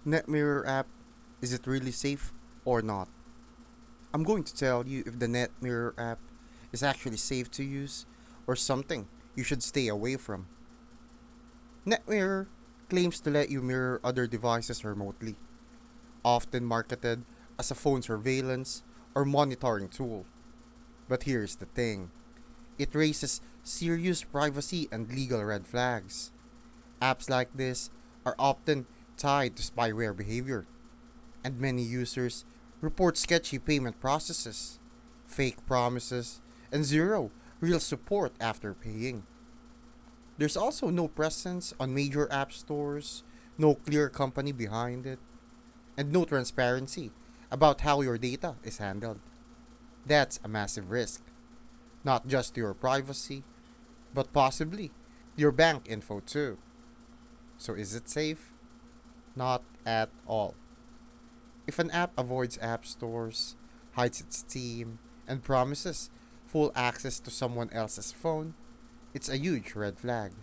Netmirror app, is it really safe or not? I'm going to tell you if the Netmirror app is actually safe to use or something you should stay away from. Netmirror claims to let you mirror other devices remotely, often marketed as a phone surveillance or monitoring tool. But here's the thing, it raises serious privacy and legal red flags. Apps like this are often tied to spyware behavior, and many users report sketchy payment processes, fake promises, and zero real support after paying. There's also no presence on major app stores, no clear company behind it, and no transparency about how your data is handled. That's a massive risk, not just to your privacy, but possibly your bank info too. So is it safe? Not at all. If an app avoids app stores, hides its theme, and promises full access to someone else's phone, it's a huge red flag.